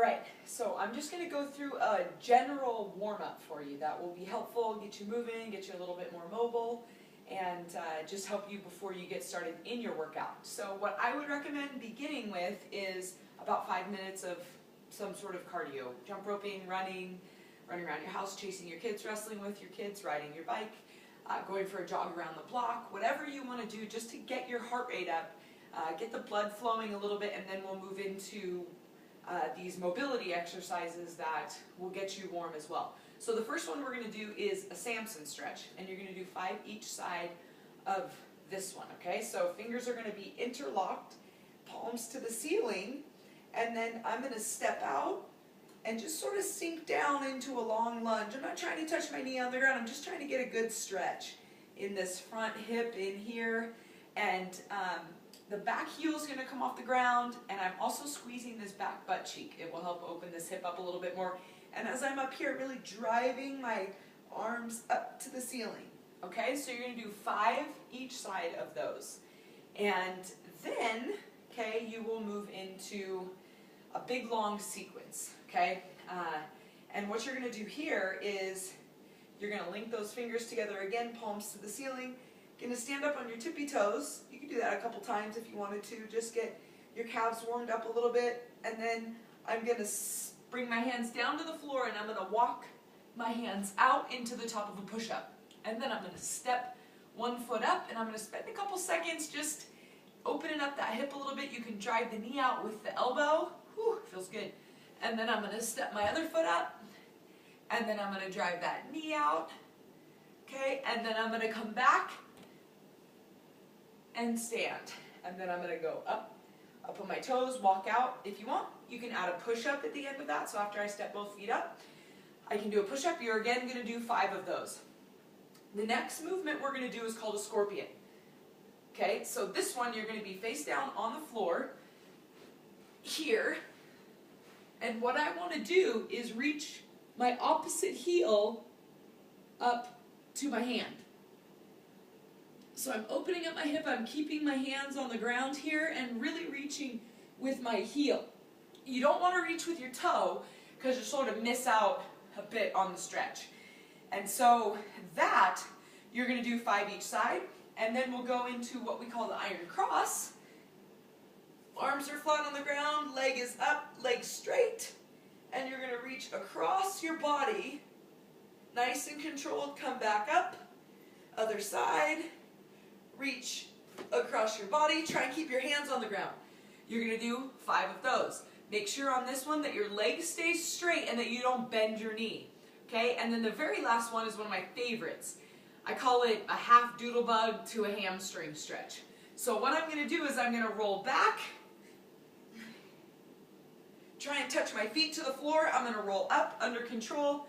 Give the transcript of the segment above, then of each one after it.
Alright, so I'm just going to go through a general warm-up for you that will be helpful, get you moving, get you a little bit more mobile, and just help you before you get started in your workout. So what I would recommend beginning with is about 5 minutes of some sort of cardio. Jump roping, running around your house, chasing your kids, wrestling with your kids, riding your bike, going for a jog around the block, whatever you want to do just to get your heart rate up, get the blood flowing a little bit, and then we'll move into these mobility exercises that will get you warm as well. So the first one we're going to do is a Samson stretch, and you're going to do 5 each side of this one, okay? So fingers are going to be interlocked, palms to the ceiling, and then I'm going to step out and just sort of sink down into a long lunge. I'm not trying to touch my knee on the ground, I'm just trying to get a good stretch in this front hip in here, and the back heel is going to come off the ground, and I'm also squeezing this back butt cheek. It will help open this hip up a little bit more. And as I'm up here, really driving my arms up to the ceiling. Okay, so you're going to do 5 each side of those. And then, okay, you will move into a big long sequence, okay? And what you're going to do here is you're going to link those fingers together again, palms to the ceiling. Going to stand up on your tippy toes. You can do that a couple times if you wanted to. Just get your calves warmed up a little bit. And then I'm going to bring my hands down to the floor, and I'm going to walk my hands out into the top of a push-up. And then I'm going to step one foot up, and I'm going to spend a couple seconds just opening up that hip a little bit. You can drive the knee out with the elbow. Whew, feels good. And then I'm going to step my other foot up, and then I'm going to drive that knee out. Okay, and then I'm going to come back and stand. And then I'm going to go up on my toes, walk out. If you want, you can add a push-up at the end of that. So after I step both feet up, I can do a push-up. You're again going to do 5 of those. The next movement we're going to do is called a scorpion. Okay, so this one you're going to be face down on the floor here. And what I want to do is reach my opposite heel up to my hand. So I'm opening up my hip, I'm keeping my hands on the ground here and really reaching with my heel. You don't want to reach with your toe because you sort of miss out a bit on the stretch. And so that, you're going to do 5 each side, and then we'll go into what we call the iron cross. Arms are flat on the ground, leg is up, leg straight, and you're going to reach across your body, nice and controlled, come back up, other side, reach across your body, try and keep your hands on the ground. You're going to do 5 of those. Make sure on this one that your leg stays straight and that you don't bend your knee. Okay, and then the very last one is one of my favorites. I call it a half doodlebug to a hamstring stretch. So what I'm going to do is I'm going to roll back, try and touch my feet to the floor. I'm going to roll up under control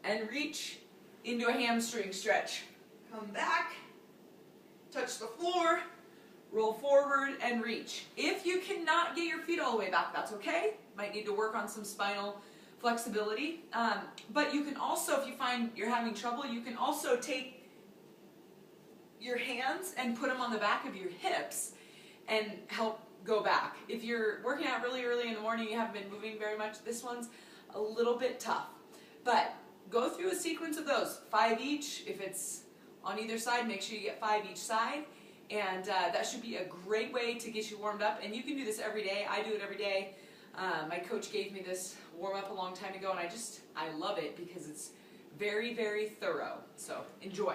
and reach into a hamstring stretch. Come back, touch the floor, roll forward, and reach. If you cannot get your feet all the way back, that's okay. Might need to work on some spinal flexibility. But you can also, if you find you're having trouble, you can also take your hands and put them on the back of your hips and help go back. If you're working out really early in the morning, you haven't been moving very much, this one's a little bit tough. But go through a sequence of those, 5 each. If it's on either side, make sure you get 5 each side. And that should be a great way to get you warmed up. And you can do this every day. I do it every day. My coach gave me this warm-up a long time ago, and I love it because it's very, very thorough. So enjoy.